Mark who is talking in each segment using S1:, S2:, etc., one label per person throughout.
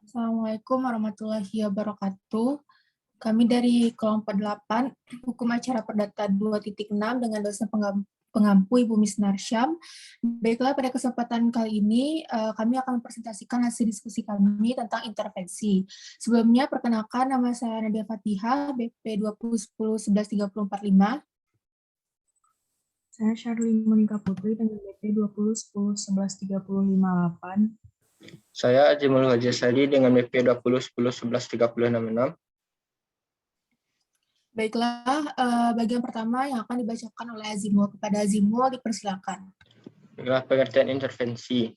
S1: Assalamualaikum warahmatullahi wabarakatuh. Kami dari kelompok 8, Hukum Acara Perdata 2.6 dengan dosen pengampu Ibu Miss Narsyam. Baiklah, pada kesempatan kali ini kami akan mempresentasikan hasil diskusi kami tentang intervensi. Sebelumnya, perkenalkan nama saya Nadia Fatihah, BP 2010113045.
S2: Saya Sharly Monika Putri dengan BP 2010113058.
S3: Saya Ajimul Hajasari dengan BP 2010113066.
S1: Baiklah, bagian pertama yang akan dibacakan oleh Azimul. Kepada Azimul, dipersilakan.
S3: Inilah pengertian intervensi.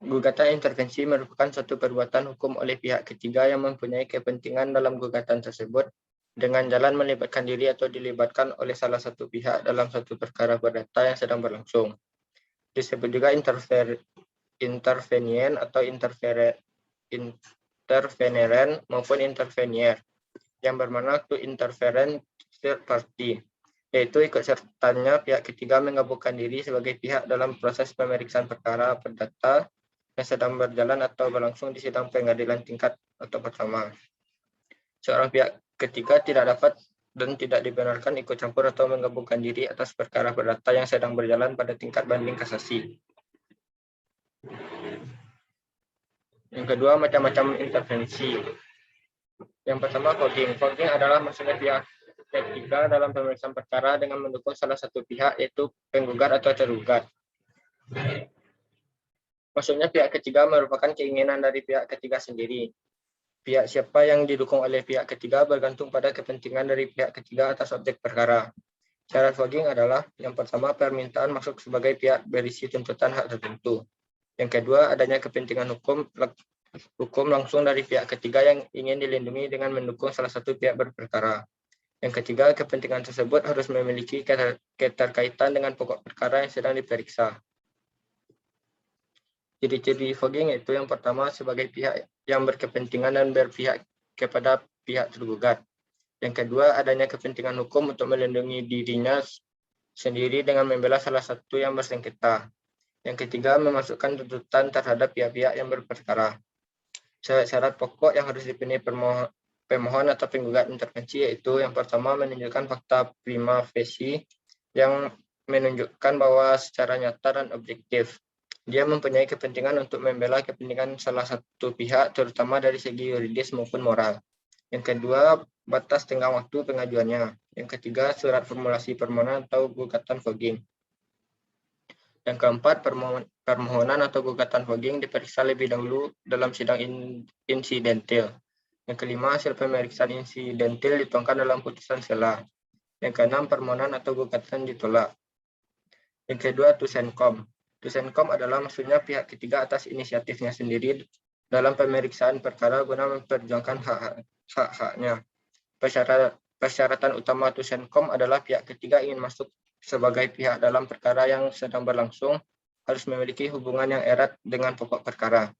S3: Gugatan intervensi merupakan suatu perbuatan hukum oleh pihak ketiga yang mempunyai kepentingan dalam gugatan tersebut dengan jalan melibatkan diri atau dilibatkan oleh salah satu pihak dalam suatu perkara perdata yang sedang berlangsung. Disebut juga intervenien atau interveneren maupun intervenier, yang bermakna to interference third party, yaitu ikut sertanya pihak ketiga menggabungkan diri sebagai pihak dalam proses pemeriksaan perkara perdata yang sedang berjalan atau berlangsung di sidang pengadilan tingkat atau pertama. Seorang pihak ketiga tidak dapat dan tidak dibenarkan ikut campur atau menggabungkan diri atas perkara perdata yang sedang berjalan pada tingkat banding kasasi. Yang kedua, macam-macam intervensi. Yang pertama, voting. Voting adalah maksudnya pihak ketiga dalam pemeriksaan perkara dengan mendukung salah satu pihak, yaitu penggugat atau tergugat. Maksudnya pihak ketiga merupakan keinginan dari pihak ketiga sendiri. Pihak siapa yang didukung oleh pihak ketiga bergantung pada kepentingan dari pihak ketiga atas objek perkara. Syarat voting adalah, yang pertama, permintaan masuk sebagai pihak berisi tuntutan hak tertentu. Yang kedua, adanya kepentingan hukum langsung dari pihak ketiga yang ingin dilindungi dengan mendukung salah satu pihak berperkara. Yang ketiga, kepentingan tersebut harus memiliki keterkaitan dengan pokok perkara yang sedang diperiksa. Ciri-ciri voting yaitu yang pertama, sebagai pihak yang berkepentingan dan berpihak kepada pihak tergugat. Yang kedua, adanya kepentingan hukum untuk melindungi dirinya sendiri dengan membela salah satu yang bersengketa. Yang ketiga, memasukkan tuntutan terhadap pihak-pihak yang berperkara. Syarat pokok yang harus dipenuhi pemohon atau penggugat intervensi yaitu yang pertama, menunjukkan fakta prima facie yang menunjukkan bahwa secara nyata dan objektif dia mempunyai kepentingan untuk membela kepentingan salah satu pihak, terutama dari segi yuridis maupun moral. Yang kedua, batas tenggang waktu pengajuannya. Yang ketiga, surat formulasi permohonan atau gugatan voting. Yang keempat, permohonan atau gugatan voting diperiksa lebih dahulu dalam sidang insidentil. Yang kelima, hasil pemeriksaan insidentil dituangkan dalam putusan sela. Yang keenam, permohonan atau gugatan ditolak. Yang kedua, tusenkom. Tusenkom adalah maksudnya pihak ketiga atas inisiatifnya sendiri dalam pemeriksaan perkara guna memperjuangkan hak-haknya. Persyaratan utama tusenkom adalah pihak ketiga ingin masuk sebagai pihak dalam perkara yang sedang berlangsung harus memiliki hubungan yang erat dengan pokok perkara.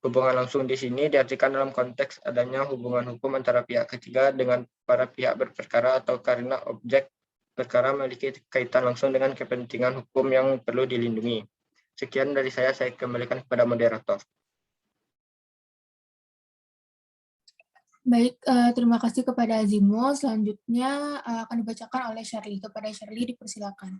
S3: Hubungan langsung di sini diartikan dalam konteks adanya hubungan hukum antara pihak ketiga dengan para pihak berperkara atau karena objek perkara memiliki kaitan langsung dengan kepentingan hukum yang perlu dilindungi. Sekian dari saya kembalikan kepada moderator.
S1: Baik, terima kasih kepada Azimul. Selanjutnya akan dibacakan oleh Sharly. Kepada Sharly, dipersilakan.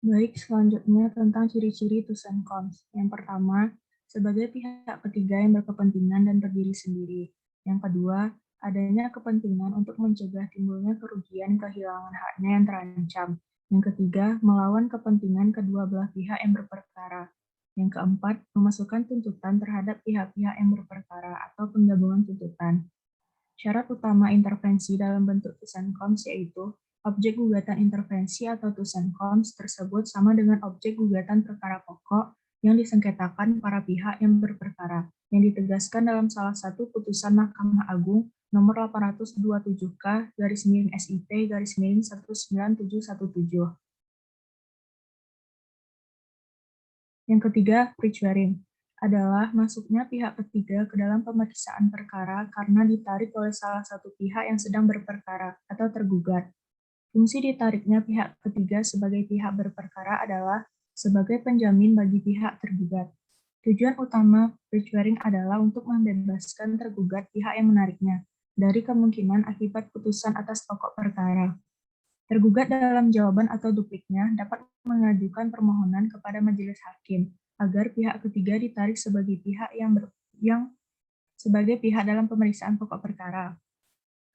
S2: Baik, selanjutnya tentang ciri-ciri tusenkoms. Yang pertama, sebagai pihak ketiga yang berkepentingan dan berdiri sendiri. Yang kedua, adanya kepentingan untuk mencegah timbulnya kerugian kehilangan haknya yang terancam. Yang ketiga, melawan kepentingan kedua belah pihak yang berperkara. Yang keempat, memasukkan tuntutan terhadap pihak-pihak yang berperkara atau penggabungan tuntutan. Syarat utama intervensi dalam bentuk tusenkoms yaitu objek gugatan intervensi atau tusenkoms tersebut sama dengan objek gugatan perkara pokok yang disengketakan para pihak yang berperkara, yang ditegaskan dalam salah satu putusan Mahkamah Agung nomor 827/SIP/1917. Yang ketiga, prejuring adalah masuknya pihak ketiga ke dalam pemeriksaan perkara karena ditarik oleh salah satu pihak yang sedang berperkara atau tergugat. Fungsi ditariknya pihak ketiga sebagai pihak berperkara adalah sebagai penjamin bagi pihak tergugat. Tujuan utama pre-hearing adalah untuk membebaskan tergugat pihak yang menariknya dari kemungkinan akibat putusan atas pokok perkara. Tergugat dalam jawaban atau dupliknya dapat mengajukan permohonan kepada majelis hakim agar pihak ketiga ditarik sebagai pihak sebagai pihak dalam pemeriksaan pokok perkara.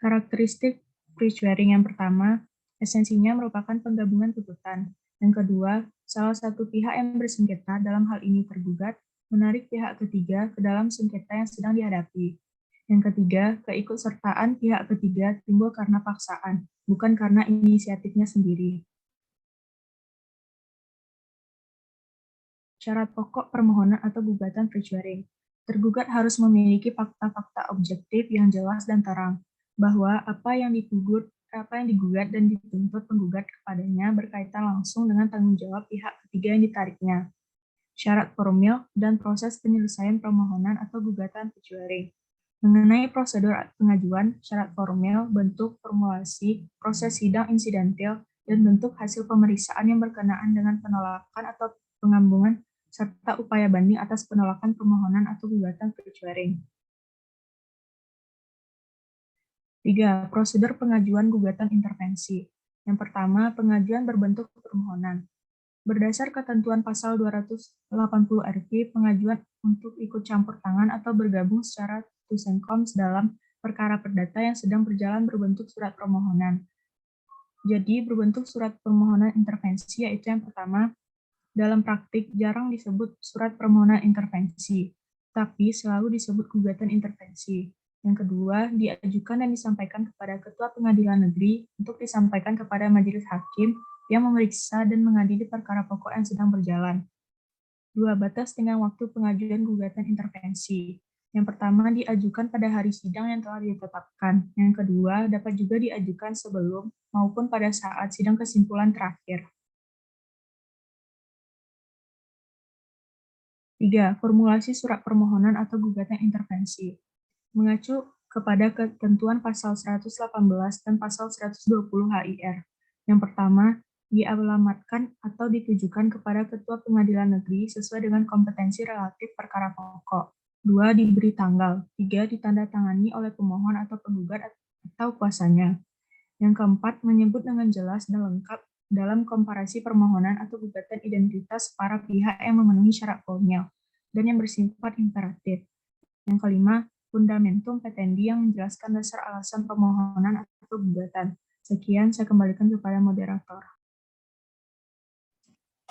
S2: Karakteristik pre-hearing yang pertama, esensinya merupakan penggabungan tuntutan. Yang kedua, salah satu pihak yang bersengketa, dalam hal ini tergugat, menarik pihak ketiga ke dalam sengketa yang sedang dihadapi. Yang ketiga, keikutsertaan pihak ketiga timbul karena paksaan, bukan karena inisiatifnya sendiri. Syarat pokok permohonan atau gugatan pre-hearing. Tergugat harus memiliki fakta-fakta objektif yang jelas dan terang, bahwa apa yang digugat dan dituntut penggugat kepadanya berkaitan langsung dengan tanggung jawab pihak ketiga yang ditariknya. Syarat formil dan proses penyelesaian permohonan atau gugatan pre-hearing. Mengenai prosedur pengajuan, syarat formil, bentuk formulasi, proses sidang insidentil, dan bentuk hasil pemeriksaan yang berkenaan dengan penolakan atau pengambungan, serta upaya banding atas penolakan permohonan atau gugatan pre-hearing. 3. Prosedur pengajuan gugatan intervensi. Yang pertama, pengajuan berbentuk permohonan. Berdasar ketentuan pasal 280 RP, pengajuan untuk ikut campur tangan atau bergabung secara tusenkoms dalam perkara perdata yang sedang berjalan berbentuk surat permohonan. Jadi, berbentuk surat permohonan intervensi, yaitu yang pertama, dalam praktik jarang disebut surat permohonan intervensi, tapi selalu disebut gugatan intervensi. Yang kedua, diajukan dan disampaikan kepada Ketua Pengadilan Negeri untuk disampaikan kepada majelis hakim yang memeriksa dan mengadili perkara pokok yang sedang berjalan. 2. Batas tenggang waktu pengajuan gugatan intervensi. Yang pertama, diajukan pada hari sidang yang telah ditetapkan. Yang kedua, dapat juga diajukan sebelum maupun pada saat sidang kesimpulan terakhir. 3. Formulasi surat permohonan atau gugatan intervensi. Mengacu kepada ketentuan pasal 118 dan pasal 120 HIR. Yang pertama, dialamatkan atau ditujukan kepada Ketua Pengadilan Negeri sesuai dengan kompetensi relatif perkara pokok. 2. Diberi tanggal. 3. Ditandatangani oleh pemohon atau penggugat atau kuasanya. Yang keempat, menyebut dengan jelas dan lengkap dalam komparasi permohonan atau gugatan identitas para pihak yang memenuhi syarat formil dan yang bersifat imperatif. Yang kelima, fundamentum petendi yang menjelaskan dasar alasan permohonan atau gugatan. Sekian, saya kembalikan kepada moderator.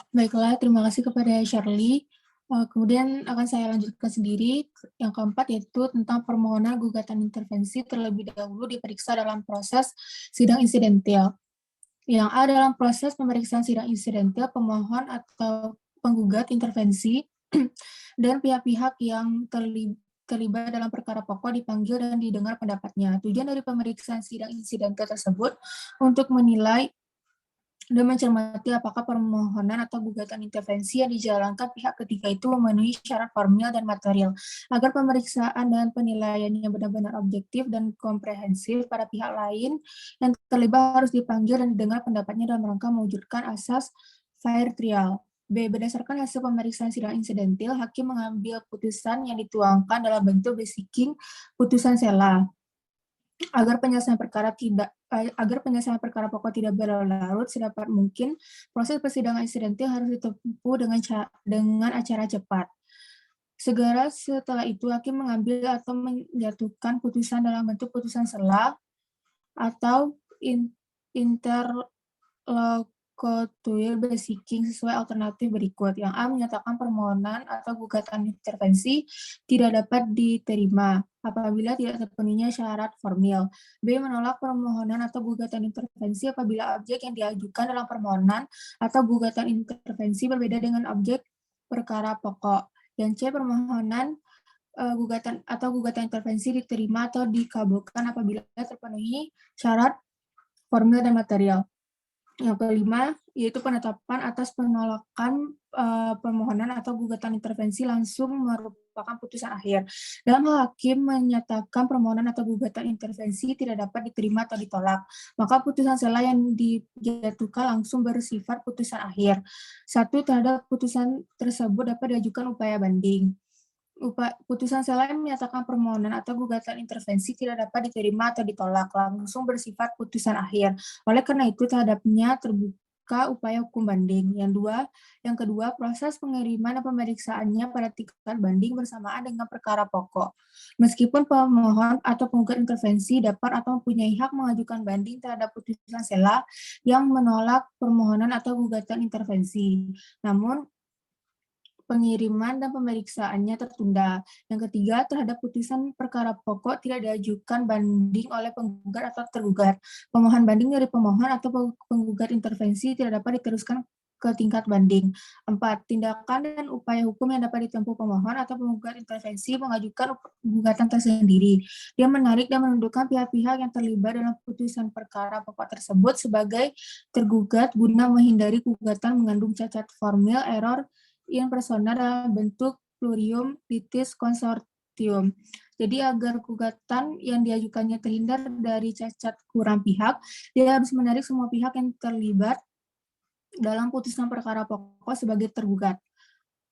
S1: Baiklah, terima kasih kepada Shirley. Kemudian akan saya lanjutkan sendiri. Yang keempat yaitu tentang permohonan gugatan intervensi terlebih dahulu diperiksa dalam proses sidang insidentil. Yang A, dalam proses pemeriksaan sidang insidentil, pemohon atau penggugat intervensi dan pihak-pihak yang terlibat dalam perkara pokok dipanggil dan didengar pendapatnya. Tujuan dari pemeriksaan sidang insidentil tersebut untuk menilai dan mencermati apakah permohonan atau gugatan intervensi yang dijalankan pihak ketiga itu memenuhi syarat formil dan material, agar pemeriksaan dan penilaiannya benar-benar objektif dan komprehensif. Para pihak lain yang terlibat harus dipanggil dan didengar pendapatnya dalam rangka mewujudkan asas fair trial. B. Berdasarkan hasil pemeriksaan sidang insidentil, hakim mengambil putusan yang dituangkan dalam bentuk basiking putusan sela. Agar penyelesaian perkara pokok tidak berlarut sedapat mungkin, proses persidangan insidentil harus ditempuh dengan acara cepat. Segera setelah itu, hakim mengambil atau menjatuhkan putusan dalam bentuk putusan sela atau interlocutory basiking sesuai alternatif berikut. Yang A, menyatakan permohonan atau gugatan intervensi tidak dapat diterima apabila tidak terpenuhinya syarat formil. B, menolak permohonan atau gugatan intervensi apabila objek yang diajukan dalam permohonan atau gugatan intervensi berbeda dengan objek perkara pokok. Yang C, permohonan gugatan atau gugatan intervensi diterima atau dikabulkan apabila terpenuhi syarat formil dan material. Yang kelima, yaitu penetapan atas penolakan permohonan atau gugatan intervensi langsung merupakan putusan akhir. Dalam hal hakim menyatakan permohonan atau gugatan intervensi tidak dapat diterima atau ditolak, maka putusan sela yang dijatuhkan langsung bersifat putusan akhir. Satu, terhadap putusan tersebut dapat diajukan upaya banding. Putusan sela yang menyatakan permohonan atau gugatan intervensi tidak dapat diterima atau ditolak, langsung bersifat putusan akhir. Oleh karena itu, terhadapnya terbuka upaya hukum banding. Yang kedua, proses pengiriman dan pemeriksaannya pada tingkat banding bersamaan dengan perkara pokok. Meskipun pemohon atau penggugat intervensi dapat atau mempunyai hak mengajukan banding terhadap putusan sela yang menolak permohonan atau gugatan intervensi. Namun, pengiriman dan pemeriksaannya tertunda. Yang ketiga, terhadap putusan perkara pokok tidak diajukan banding oleh penggugat atau tergugat. Pemohon banding dari pemohon atau penggugat intervensi tidak dapat diteruskan ke tingkat banding. 4. Tindakan dan upaya hukum yang dapat ditempuh pemohon atau penggugat intervensi mengajukan gugatan tersendiri. Dia menarik dan menundukkan pihak-pihak yang terlibat dalam putusan perkara pokok tersebut sebagai tergugat guna menghindari gugatan mengandung cacat formil, error, yang personal dalam bentuk plurium litis konsortium. Jadi agar gugatan yang diajukannya terhindar dari cacat kurang pihak, dia harus menarik semua pihak yang terlibat dalam putusan perkara pokok sebagai tergugat.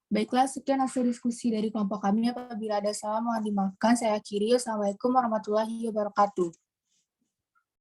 S1: Baiklah, sekian hasil diskusi dari kelompok kami. Apabila ada salah mohon dimaafkan. Saya akhiri. Assalamualaikum warahmatullahi wabarakatuh.